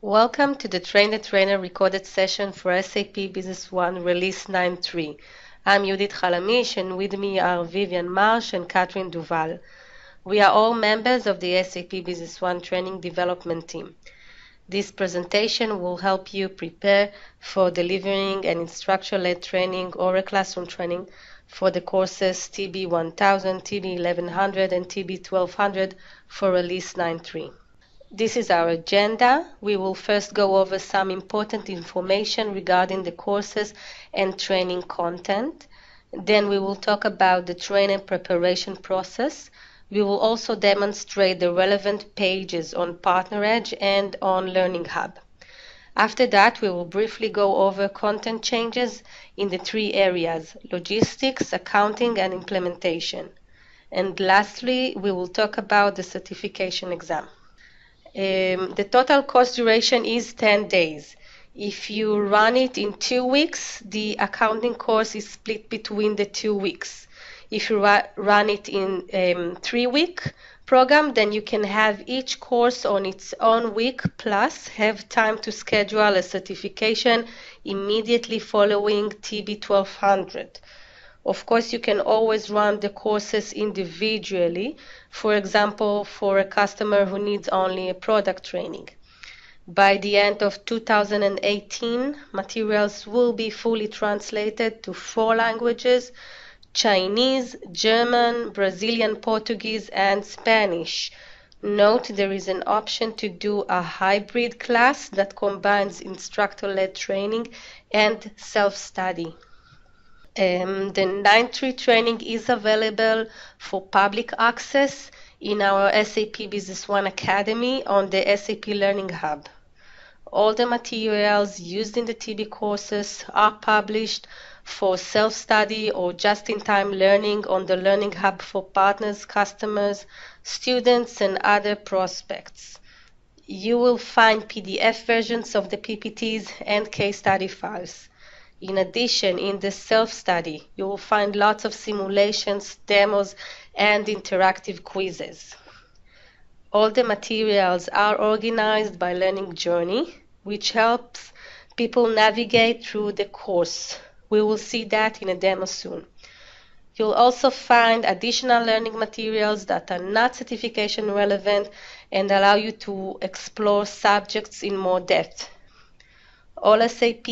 Welcome to the Train the Trainer recorded session for SAP Business One Release 9.3. I'm Judith Chalamish, and with me are Vivian Marsh and Catherine Duval. We are all members of the SAP Business One Training Development Team. This presentation will help you prepare for delivering an instructor-led training or a classroom training for the courses TB 1000, TB 1100, and TB 1200 for Release 9.3. This is our agenda. We will first go over some important information regarding the courses and training content. Then we will talk about the training preparation process. We will also demonstrate the relevant pages on PartnerEdge and on Learning Hub. After that, we will briefly go over content changes in the three areas: logistics, accounting, and implementation. And lastly, we will talk about the certification exam. The total course duration is 10 days. If you run it in 2 weeks, the accounting course is split between the 2 weeks. If you run it in 3-week program, then you can have each course on its own week, plus have time to schedule a certification immediately following TB 1200. Of course, you can always run the courses individually, for example, for a customer who needs only a product training. By the end of 2018, materials will be fully translated to 4 languages: Chinese, German, Brazilian Portuguese, and Spanish. Note there is an option to do a hybrid class that combines instructor-led training and self-study. The 9.3 training is available for public access in our SAP Business One Academy on the SAP Learning Hub. All the materials used in the TB courses are published for self-study or just-in-time learning on the Learning Hub for partners, customers, students, and other prospects. You will find PDF versions of the PPTs and case study files. In addition, in the self-study, you will find lots of simulations, demos, and interactive quizzes. All the materials are organized by Learning Journey, which helps people navigate through the course. We will see that in a demo soon. You'll also find additional learning materials that are not certification relevant and allow you to explore subjects in more depth. All SAP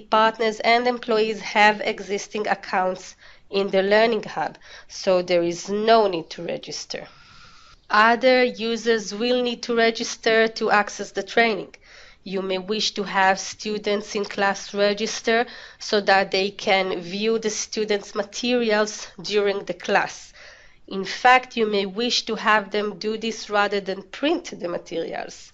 partners and employees have existing accounts in the Learning Hub, so there is no need to register. Other users will need to register to access the training. You may wish to have students in class register so that they can view the students' materials during the class. In fact, you may wish to have them do this rather than print the materials.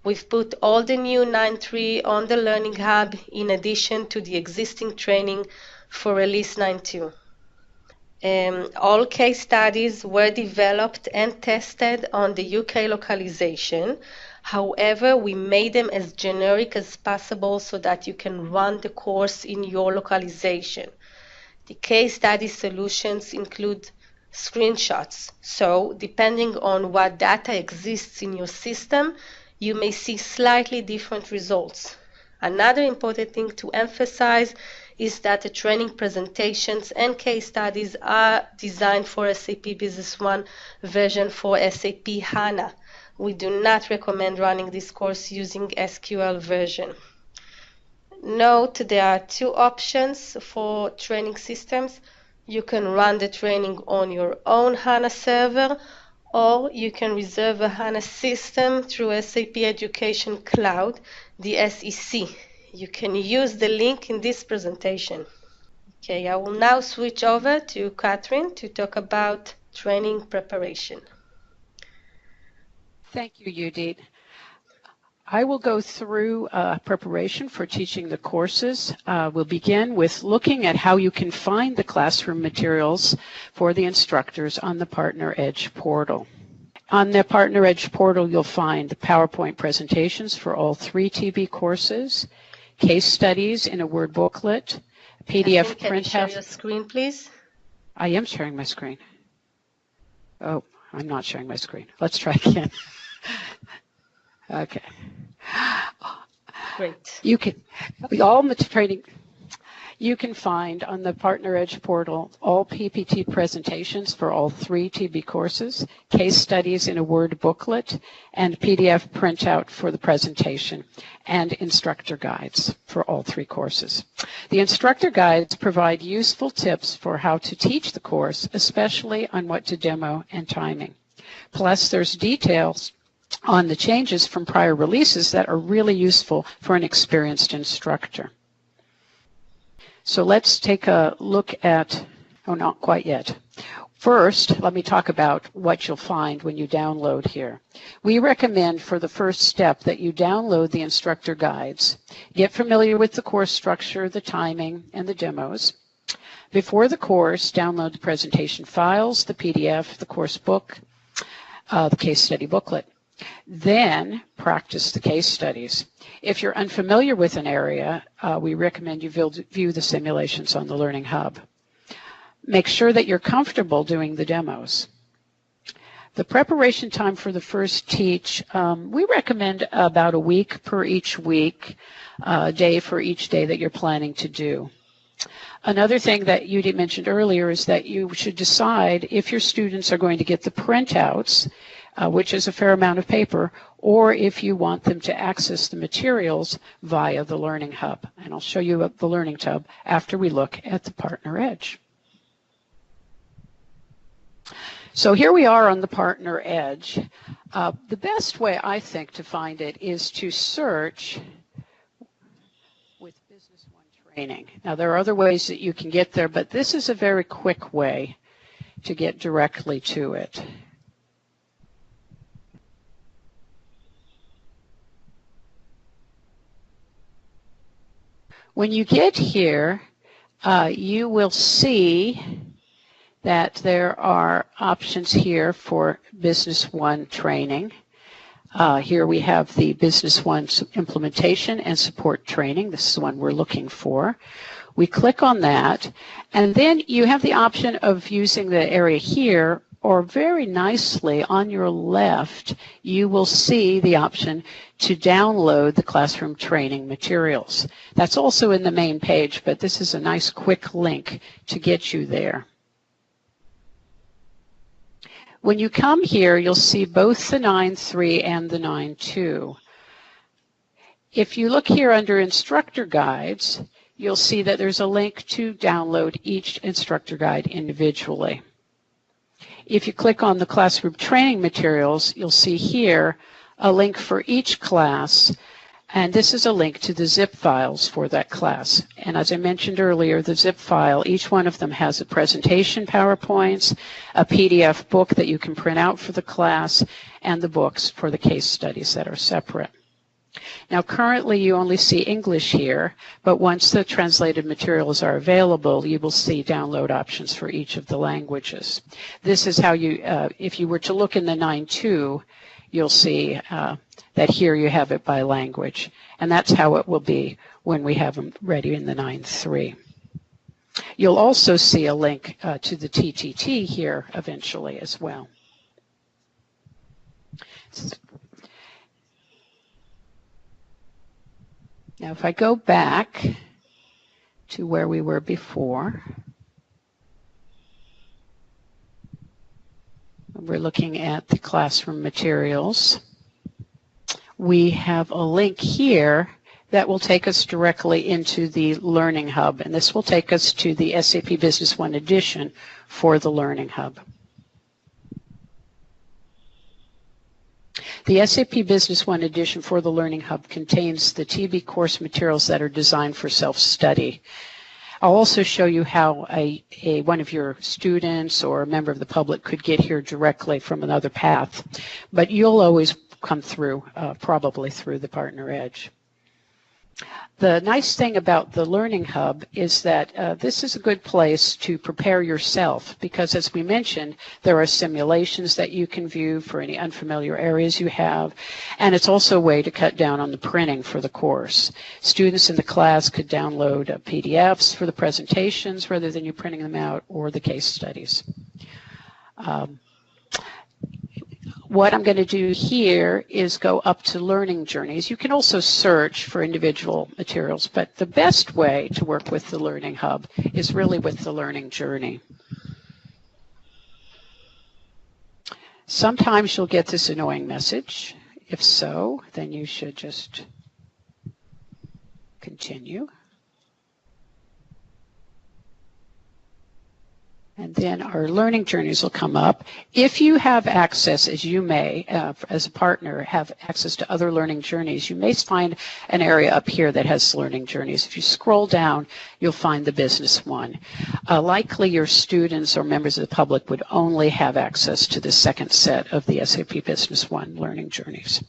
We've put all the new 9.3 on the Learning Hub in addition to the existing training for Release 9.2. All case studies were developed and tested on the UK localization. However, we made them as generic as possible so that you can run the course in your localization. The case study solutions include screenshots, so depending on what data exists in your system, you may see slightly different results. Another important thing to emphasize is that the training presentations and case studies are designed for SAP Business One version for SAP HANA. We do not recommend running this course using SQL version. Note there are 2 options for training systems. You can run the training on your own HANA server, or you can reserve a HANA system through SAP Education Cloud, the SEC. You can use the link in this presentation. Okay, I will now switch over to Catherine to talk about training preparation. Thank you, Judith. I will go through preparation for teaching the courses. We'll begin with looking at how you can find the classroom materials for the instructors on the PartnerEdge portal. On the PartnerEdge portal, you'll find the PowerPoint presentations for all 3 TB courses, case studies in a Word booklet, PDF Can you share your printout. screen, please? I am sharing my screen. Oh, I'm not sharing my screen. Let's try again. Okay. Great. You can, all the training, you can find on the Partner Edge portal all PPT presentations for all 3 TB courses, case studies in a Word booklet, and PDF printout for the presentation, and instructor guides for all 3 courses. The instructor guides provide useful tips for how to teach the course, especially on what to demo and timing. Plus, there's details on the changes from prior releases that are really useful for an experienced instructor. So let's take a look at, oh, not quite yet. First, let me talk about what you'll find when you download here. We recommend for the first step that you download the instructor guides, get familiar with the course structure, the timing, and the demos. Before the course, download the presentation files, the PDF, the course book, the case study booklet. Then practice the case studies. If you're unfamiliar with an area, we recommend you view the simulations on the Learning Hub. Make sure that you're comfortable doing the demos. The preparation time for the first teach, we recommend about a week per each week, day for each day that you're planning to do. Another thing that you mentioned earlier is that you should decide if your students are going to get the printouts, which is a fair amount of paper, or if you want them to access the materials via the Learning Hub. And I'll show you the Learning Hub after we look at the Partner Edge. So here we are on the Partner Edge. The best way, I think, to find it is to search with Business One Training. Now, there are other ways that you can get there, but this is a very quick way to get directly to it. When you get here, you will see that there are options here for Business One training. Here we have the Business One implementation and support training. This is the one we're looking for. We click on that, and then you have the option of using the area here, or very nicely on your left, you will see the option to download the classroom training materials. That's also in the main page, but this is a nice quick link to get you there. When you come here, you'll see both the 9.3 and the 9.2. If you look here under Instructor Guides, you'll see that there's a link to download each instructor guide individually. If you click on the classroom training materials, you'll see here a link for each class, and this is a link to the zip files for that class. And as I mentioned earlier, the zip file, each one of them has a presentation PowerPoints, a PDF book that you can print out for the class, and the books for the case studies that are separate. Now, currently you only see English here, but once the translated materials are available, you will see download options for each of the languages. This is how you, if you were to look in the 9.2, you'll see that here you have it by language, and that's how it will be when we have them ready in the 9.3. You'll also see a link to the TTT here eventually as well. Now, if I go back to where we were before, we're looking at the classroom materials. We have a link here that will take us directly into the Learning Hub, and this will take us to the SAP Business One edition for the Learning Hub. The SAP Business One edition for the Learning Hub contains the TB course materials that are designed for self-study. I'll also show you how one of your students or a member of the public could get here directly from another path, but you'll always come through, probably through the Partner Edge. The nice thing about the Learning Hub is that this is a good place to prepare yourself because, as we mentioned, there are simulations that you can view for any unfamiliar areas you have, and it's also a way to cut down on the printing for the course. Students in the class could download PDFs for the presentations rather than you printing them out, or the case studies. what I'm going to do here is go up to learning journeys. You can also search for individual materials, but the best way to work with the Learning Hub is really with the learning journey. Sometimes you'll get this annoying message. If so, then you should just continue. And then our learning journeys will come up. If you have access, as you may, as a partner, have access to other learning journeys, you may find an area up here that has learning journeys. If you scroll down, you'll find the business one. Likely your students or members of the public would only have access to the second set of the SAP Business One learning journeys.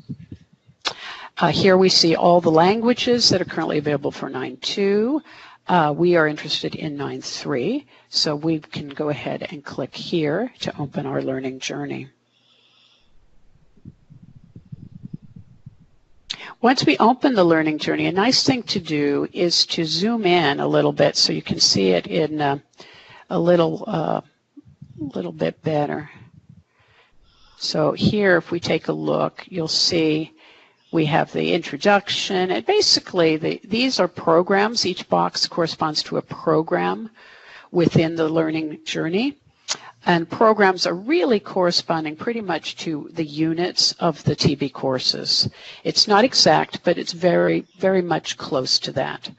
Here we see all the languages that are currently available for 9.2. We are interested in 9.3, so we can go ahead and click here to open our learning journey. Once we open the learning journey, a nice thing to do is to zoom in a little bit so you can see it in a little bit better. So here, if we take a look, you'll see we have the introduction, and basically these are programs. Each box corresponds to a program within the learning journey, and programs are really corresponding pretty much to the units of the TB courses. It's not exact, but it's very, very much close to that.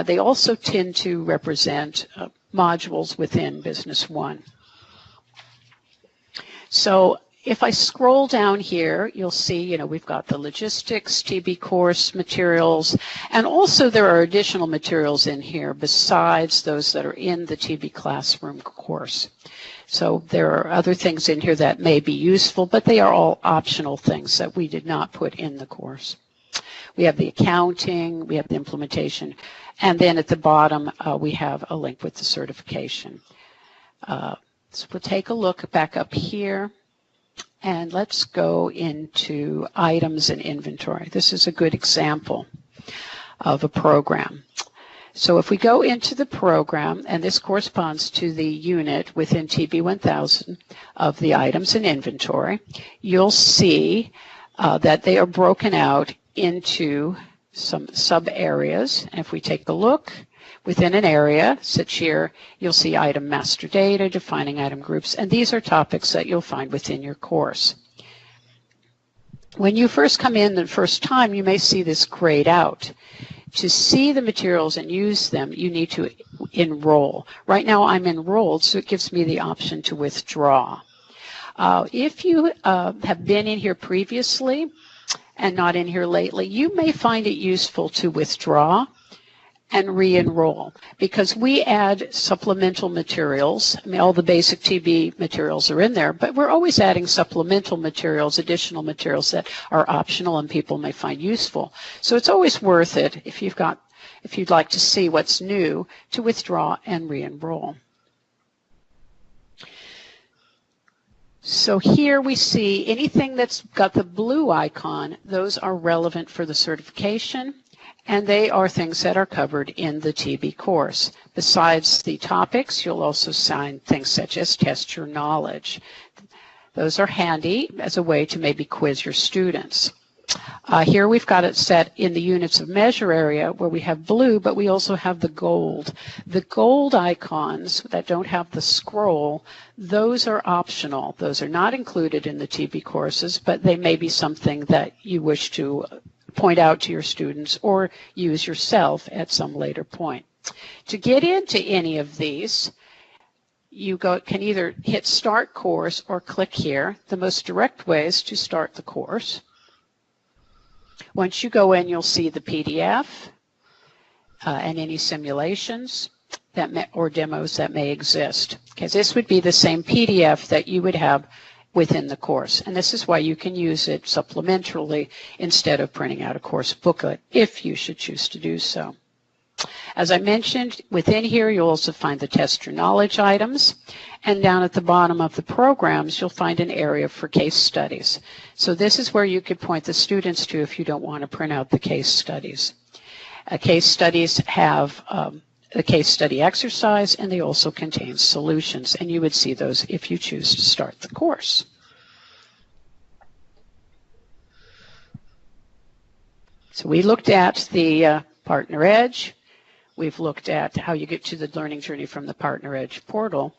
They also tend to represent modules within Business One. So if I scroll down here, you'll see, we've got the logistics, TB course materials, and also there are additional materials in here besides those that are in the TB classroom course. So there are other things in here that may be useful, but they are all optional things that we did not put in the course. We have the accounting, we have the implementation, and then at the bottom we have a link with the certification. So we'll take a look back up here. And let's go into items and inventory. This is a good example of a program. So if we go into the program, and this corresponds to the unit within TB1000 of the items and inventory, you'll see that they are broken out into some sub-areas. And if we take a look, within an area, such here, you'll see item master data, defining item groups, and these are topics that you'll find within your course. When you first come in the first time, you may see this grayed out. To see the materials and use them, you need to enroll. Right now I'm enrolled, so it gives me the option to withdraw. If you have been in here previously and not in here lately, you may find it useful to withdraw and re-enroll, because we add supplemental materials. I mean, all the basic TB materials are in there, but we're always adding supplemental materials, additional materials that are optional and people may find useful. So it's always worth it, if you'd like to see what's new, to withdraw and re-enroll. So here we see anything that's got the blue icon, those are relevant for the certification. And they are things that are covered in the TB course. Besides the topics, you'll also find things such as test your knowledge. Those are handy as a way to maybe quiz your students. Here we've got it set in the units of measure area where we have blue, but we also have the gold. The gold icons that don't have the scroll, those are optional. Those are not included in the TB courses, but they may be something that you wish to point out to your students or use yourself at some later point. To get into any of these, you can either hit Start Course or click here. The most direct way is to start the course. Once you go in, you'll see the PDF and any simulations or demos that may exist. Because this would be the same PDF that you would have within the course. And this is why you can use it supplementarily instead of printing out a course booklet if you should choose to do so. As I mentioned, within here you'll also find the test your knowledge items, and down at the bottom of the programs you'll find an area for case studies. So this is where you could point the students to if you don't want to print out the case studies. Case studies have a case study exercise, and they also contain solutions, and you would see those if you choose to start the course. So we looked at the Partner Edge. We've looked at how you get to the learning journey from the Partner Edge portal.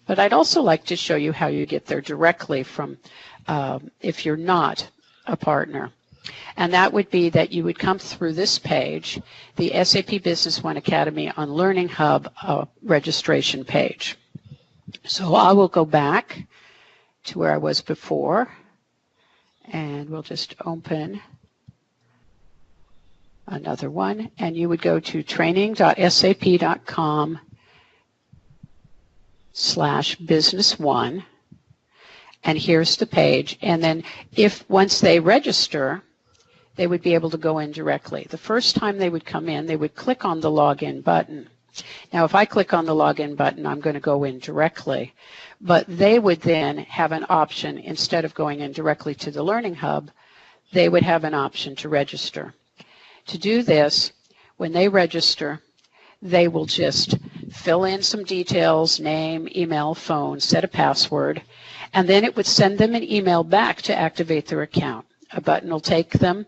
But I'd also like to show you how you get there directly from if you're not a partner. And that would be that you would come through this page, the SAP Business One Academy on Learning Hub registration page. So I will go back to where I was before, and we'll just open another one, and you would go to training.sap.com/business1, and here's the page. And then if once they register, they would be able to go in directly. The first time they would come in, they would click on the login button. Now, if I click on the login button, I'm going to go in directly. But they would then have an option, instead of going in directly to the Learning Hub, they would have an option to register. To do this, when they register, they will just fill in some details, name, email, phone, set a password, and then it would send them an email back to activate their account. A button will take them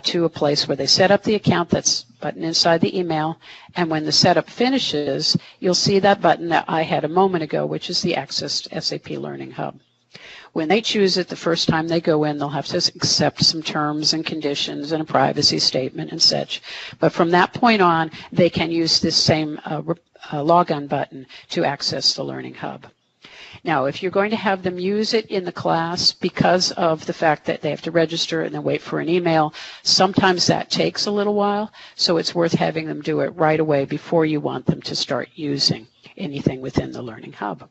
to a place where they set up the account. That's button inside the email. And when the setup finishes, you'll see that button that I had a moment ago, which is the Access to SAP Learning Hub. When they choose it, the first time they go in, they'll have to accept some terms and conditions and a privacy statement and such. But from that point on, they can use this same login button to access the Learning Hub. Now, if you're going to have them use it in the class because of the fact that they have to register and then wait for an email, sometimes that takes a little while, so it's worth having them do it right away before you want them to start using anything within the Learning Hub.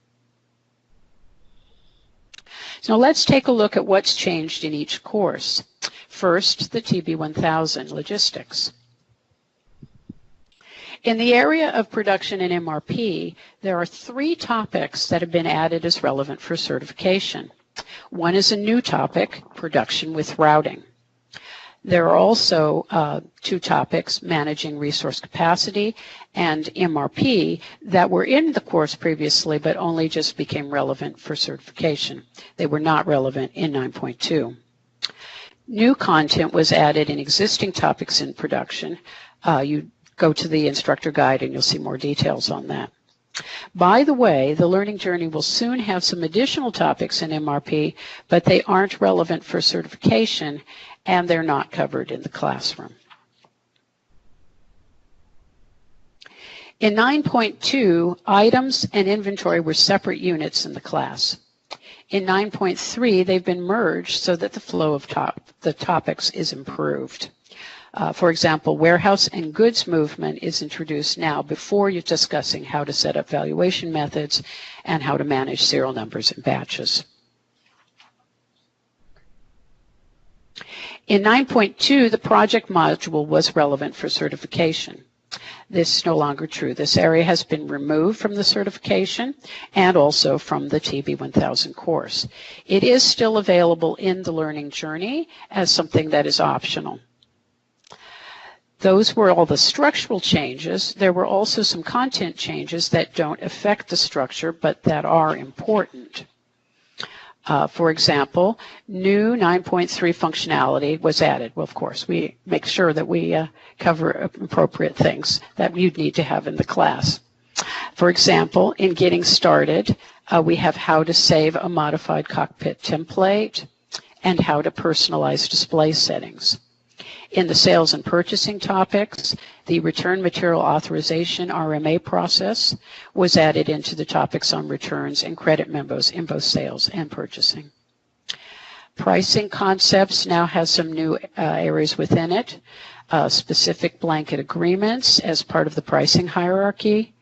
So let's take a look at what's changed in each course. First, the TB1000 logistics. In the area of production and MRP, there are 3 topics that have been added as relevant for certification. One is a new topic, production with routing. There are also 2 topics, managing resource capacity and MRP, that were in the course previously but only just became relevant for certification. They were not relevant in 9.2. New content was added in existing topics in production. You go to the instructor guide and you'll see more details on that. By the way, the learning journey will soon have some additional topics in MRP, but they aren't relevant for certification and they're not covered in the classroom. In 9.2, items and inventory were separate units in the class. In 9.3, they've been merged so that the flow of the topics is improved. For example, warehouse and goods movement is introduced now before you're discussing how to set up valuation methods and how to manage serial numbers and batches. In 9.2, the project module was relevant for certification. This is no longer true. This area has been removed from the certification and also from the TB1000 course. It is still available in the learning journey as something that is optional. Those were all the structural changes. There were also some content changes that don't affect the structure but that are important. For example, new 9.3 functionality was added. Well, of course, we make sure that we cover appropriate things that you'd need to have in the class. For example, in getting started, we have how to save a modified cockpit template and how to personalize display settings. In the sales and purchasing topics, the return material authorization RMA process was added into the topics on returns and credit memos in both sales and purchasing. Pricing concepts now has some new areas within it, specific blanket agreements as part of the pricing hierarchy.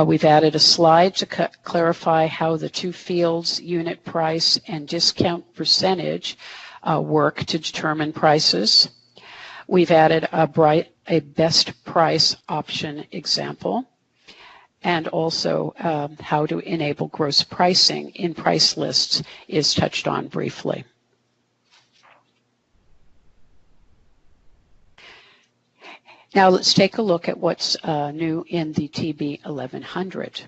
We've added a slide to clarify how the 2 fields, unit price and discount percentage, work to determine prices. We've added a best price option example, and also how to enable gross pricing in price lists is touched on briefly. Now let's take a look at what's new in the TB 1100.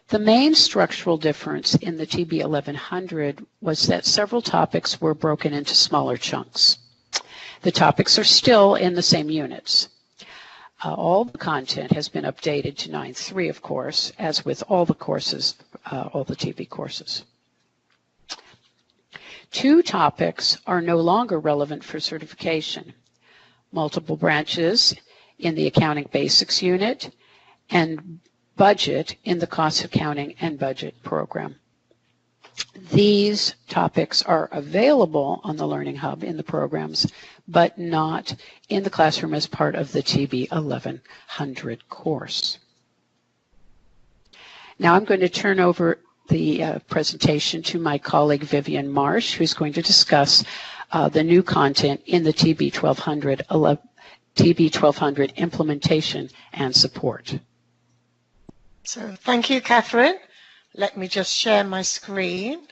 The main structural difference in the TB 1100 was that several topics were broken into smaller chunks. The topics are still in the same units. All the content has been updated to 9.3, of course, as with all the courses, all the TB courses. 2 topics are no longer relevant for certification: multiple branches in the Accounting Basics unit and budget in the Cost Accounting and Budget program. These topics are available on the Learning Hub in the programs, but not in the classroom as part of the TB 1100 course. Now I'm going to turn over the presentation to my colleague Vivian Marsh, who's going to discuss the new content in the TB 1200 implementation and support. So thank you, Catherine. Let me just share my screen.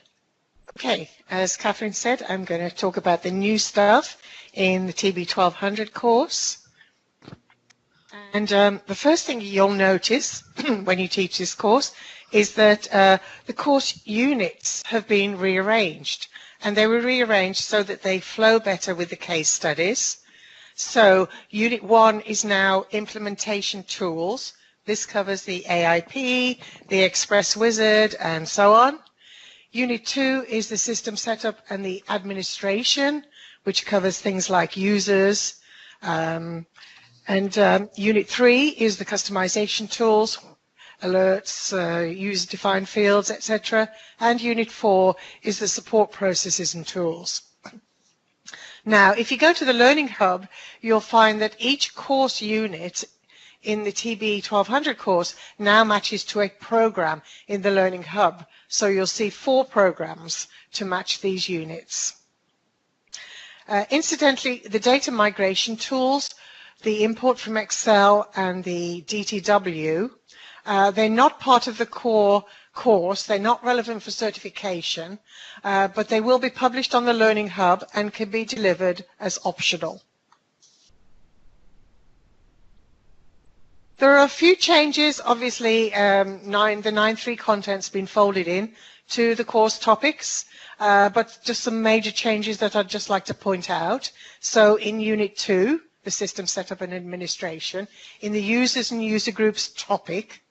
Okay, as Catherine said, I'm going to talk about the new stuff in the TB 1200 course. And the first thing you'll notice when you teach this course is that the course units have been rearranged. And they were rearranged so that they flow better with the case studies. So Unit 1 is now Implementation Tools. This covers the AIP, the Express Wizard, and so on. Unit 2 is the System Setup and the Administration, which covers things like users. Unit 3 is the Customization Tools, alerts, user-defined fields, etc. And Unit 4 is the Support Processes and Tools. Now, if you go to the Learning Hub, you'll find that each course unit in the TB 1200 course now matches to a program in the Learning Hub. So you'll see 4 programs to match these units. Incidentally, the data migration tools, the import from Excel and the DTW, they're not part of the core course. They're not relevant for certification, but they will be published on the Learning Hub and can be delivered as optional. There are a few changes. Obviously, the 9.3 content's been folded in to the course topics, but just some major changes that I'd just like to point out. So in Unit 2, the System Setup and Administration, in the Users and User Groups topic,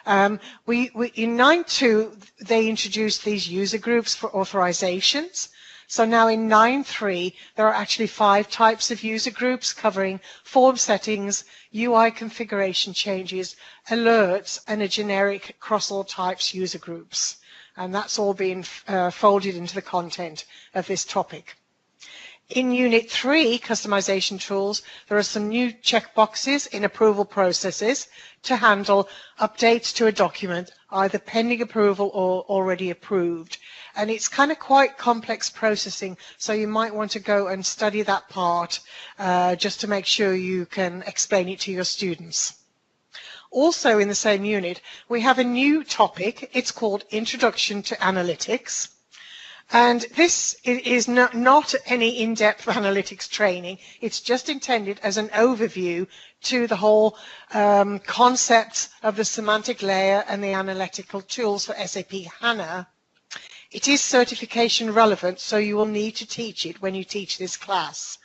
in 9.2, they introduced these user groups for authorizations. So now in 9.3, there are actually 5 types of user groups covering form settings, UI configuration changes, alerts, and a generic cross all types user groups. And that's all been folded into the content of this topic. In Unit 3, Customization Tools, there are some new checkboxes in approval processes to handle updates to a document, either pending approval or already approved. And it's kind of quite complex processing, so you might want to go and study that part just to make sure you can explain it to your students. Also in the same unit, we have a new topic. It's called Introduction to Analytics. And this is not any in-depth analytics training. It's just intended as an overview to the whole concepts of the semantic layer and the analytical tools for SAP HANA. It is certification relevant, so you will need to teach it when you teach this class.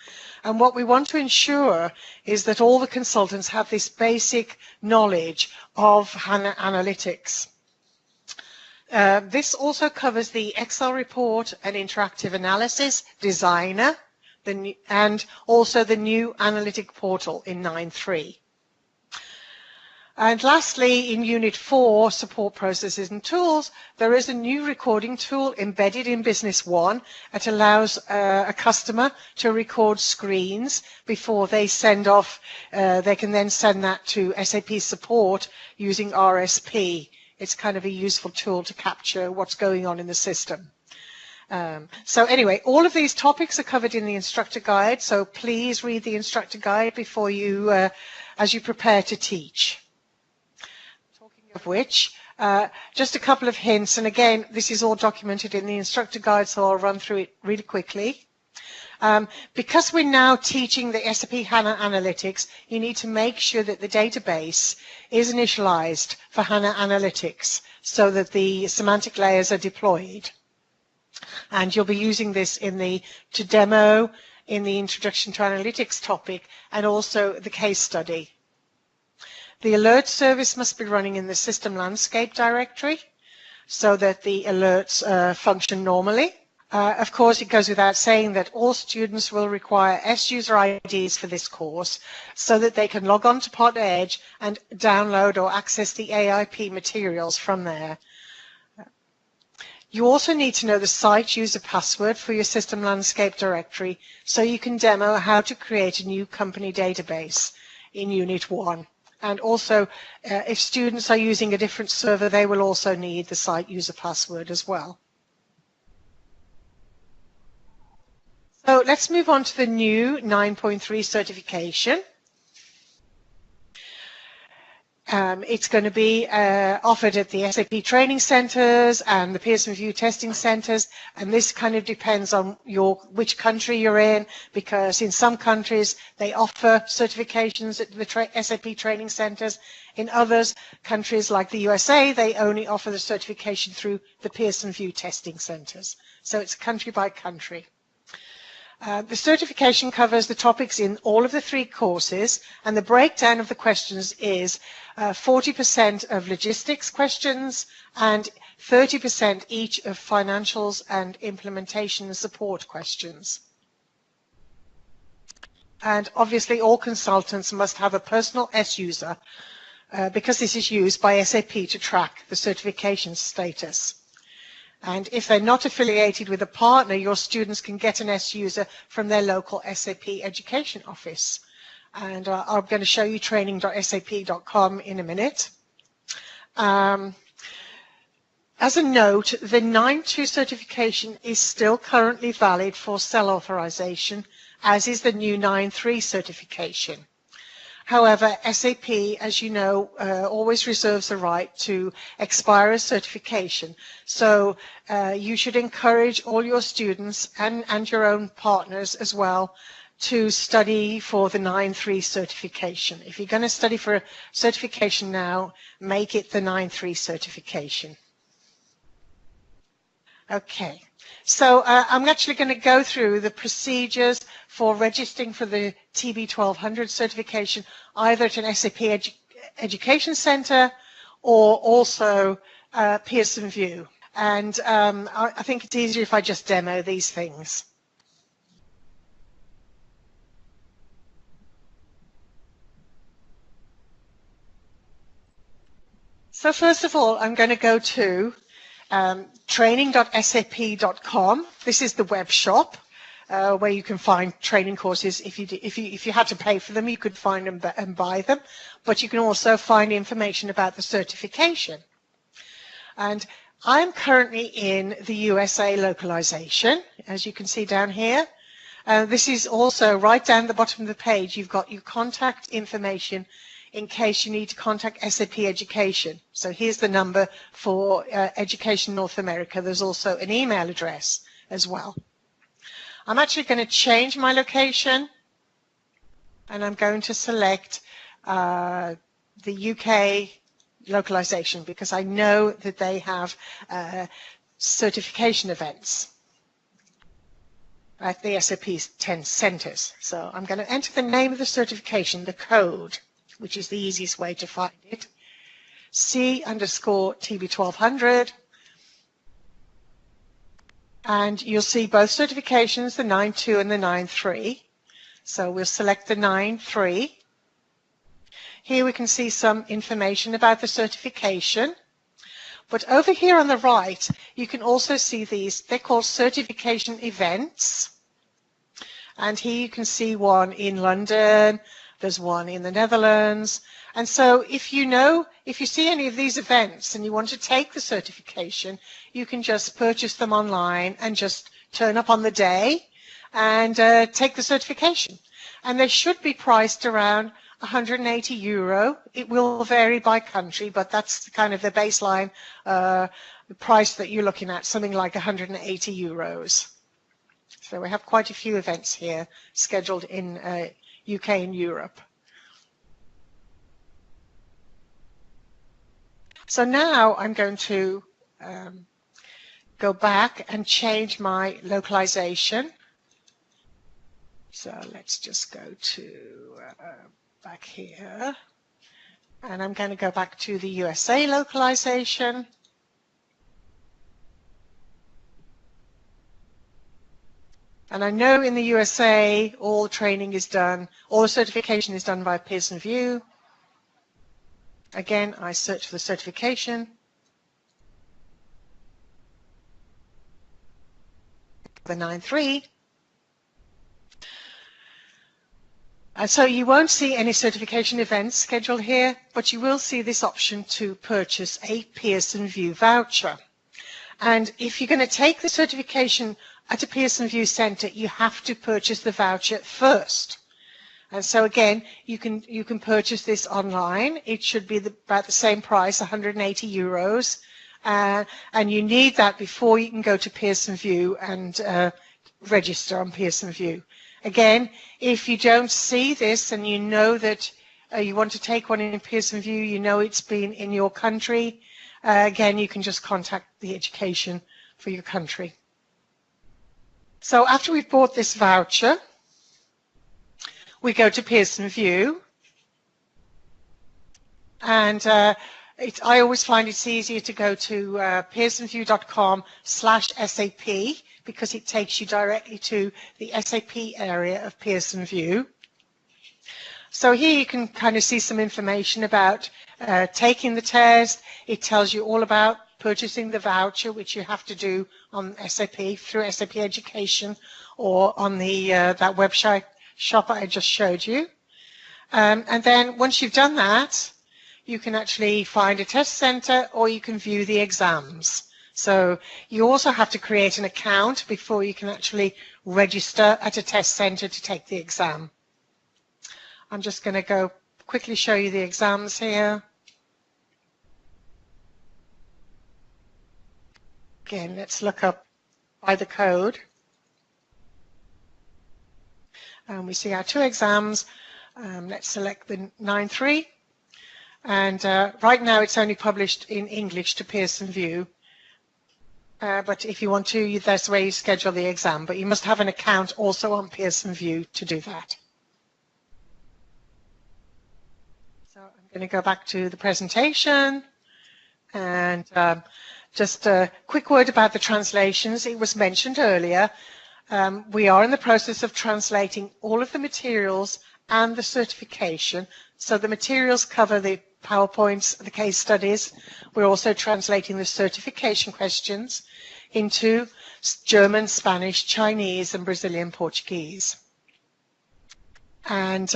And what we want to ensure is that all the consultants have this basic knowledge of HANA analytics. This also covers the Excel report and interactive analysis, Designer, and also the new analytic portal in 9.3. And lastly, in Unit 4, Support Processes and Tools, there is a new recording tool embedded in Business One that allows a customer to record screens before they send off. They can then send that to SAP support using RSP. It's kind of a useful tool to capture what's going on in the system. So anyway, all of these topics are covered in the instructor guide, so please read the instructor guide before you, as you prepare to teach. Talking of which, just a couple of hints, and again, this is all documented in the instructor guide, so I'll run through it really quickly. Because we're now teaching the SAP HANA Analytics, you need to make sure that the database is initialized for HANA Analytics so that the semantic layers are deployed. And you'll be using this in the to demo in the Introduction to Analytics topic and also the case study. The alert service must be running in the system landscape directory so that the alerts function normally. Of course, it goes without saying that all students will require S-user IDs for this course so that they can log on to Partner Edge and download or access the AIP materials from there. You also need to know the site user password for your system landscape directory so you can demo how to create a new company database in Unit 1. And also, if students are using a different server, they will also need the site user password as well. So let's move on to the new 9.3 certification. It's going to be offered at the SAP training centers and the Pearson VUE testing centers, and this kind of depends on which country you're in, because in some countries they offer certifications at the SAP training centers. In others countries like the USA, they only offer the certification through the Pearson VUE testing centers. So it's country by country. The certification covers the topics in all of the 3 courses, and the breakdown of the questions is 40% of logistics questions and 30% each of financials and implementation support questions. And obviously all consultants must have a personal S-user because this is used by SAP to track the certification status. And if they're not affiliated with a partner, your students can get an S-user from their local SAP education office. And I'm going to show you training.sap.com in a minute. As a note, the 9.2 certification is still currently valid for cell authorization, as is the new 9.3 certification. However, SAP, as you know, always reserves the right to expire a certification. So you should encourage all your students and your own partners as well to study for the 9.3 certification. If you're going to study for a certification now, make it the 9.3 certification. Okay. So I'm actually going to go through the procedures for registering for the TB1200 certification, either at an SAP Education Center or also Pearson VUE. And I think it's easier if I just demo these things. So first of all, I'm going to go to training.sap.com. This is the web shop where you can find training courses. If you had to pay for them, you could find them and buy them. But you can also find information about the certification. And I'm currently in the USA localization, as you can see down here. This is also right down the bottom of the page. You've got your contact information in case you need to contact SAP Education. So here's the number for Education North America. There's also an email address as well. I'm actually going to change my location, and I'm going to select the UK localization because I know that they have certification events at the SAP 10 centers. So I'm going to enter the name of the certification, the code, which is the easiest way to find it, C_TB1200. And you'll see both certifications, the 9.2 and the 9.3. So we'll select the 9.3. Here we can see some information about the certification. But over here on the right, you can also see these. They're called certification events. And here you can see one in London. There's one in the Netherlands. And so if you see any of these events and you want to take the certification, you can just purchase them online and just turn up on the day and take the certification. And they should be priced around €180. It will vary by country, but that's kind of the baseline price that you're looking at, something like €180. So we have quite a few events here scheduled in UK and Europe. So now I'm going to go back and change my localization. So let's just go to back here. And I'm going to go back to the USA localization. And I know in the USA, all the training is done, all the certification is done by Pearson VUE. Again, I search for the certification. The 9.3. So you won't see any certification events scheduled here, but you will see this option to purchase a Pearson VUE voucher. And if you're going to take the certification at a Pearson VUE center, you have to purchase the voucher first. And so again, you can purchase this online. It should be about the same price, 180 euros. And you need that before you can go to Pearson VUE and register on Pearson VUE. Again, if you don't see this and you know that you want to take one in Pearson VUE, you know it's been in your country, again, you can just contact the education for your country. So after we've bought this voucher, we go to Pearson VUE. And I always find it's easier to go to pearsonvue.com/SAP because it takes you directly to the SAP area of Pearson VUE. So here you can kind of see some information about taking the test. It tells you all about purchasing the voucher, which you have to do on SAP through SAP Education or on the that website shop I just showed you. And then once you've done that, you can actually find a test center or you can view the exams. So you also have to create an account before you can actually register at a test center to take the exam. I'm just going to go quickly show you the exams here. Again, let's look up by the code. And we see our two exams. Let's select the 9.3. And right now it's only published in English to Pearson VUE. But if you want to, that's where you schedule the exam. But you must have an account also on Pearson VUE to do that. So I'm going to go back to the presentation. And just a quick word about the translations. It was mentioned earlier. We are in the process of translating all of the materials and the certification. So the materials cover the PowerPoints, the case studies. We're also translating the certification questions into German, Spanish, Chinese, and Brazilian Portuguese. And,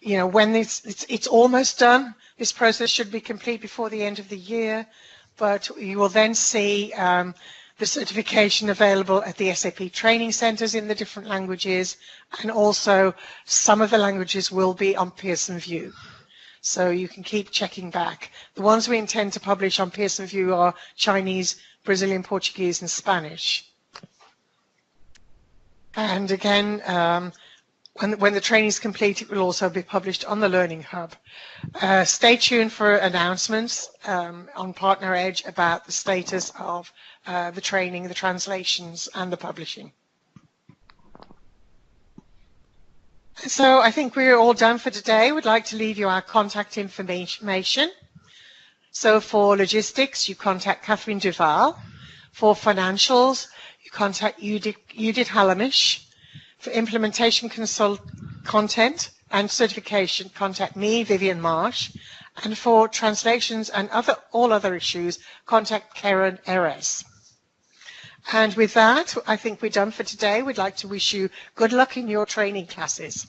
you know, when it's almost done, this process should be complete before the end of the year, but you will then see the certification available at the SAP training centers in the different languages, and also some of the languages will be on Pearson VUE. So you can keep checking back. The ones we intend to publish on Pearson VUE are Chinese, Brazilian Portuguese, and Spanish. And again, when the training is complete, it will also be published on the Learning Hub. Stay tuned for announcements on Partner Edge about the status of the training, the translations, and the publishing. So I think we're all done for today. We'd like to leave you our contact information. So for logistics, you contact Catherine Duval. For financials, you contact Judith Hallamish. For implementation content and certification, contact me, Vivian Marsh. And for translations and all other issues, contact Karen Eres. And with that, I think we're done for today. We'd like to wish you good luck in your training classes.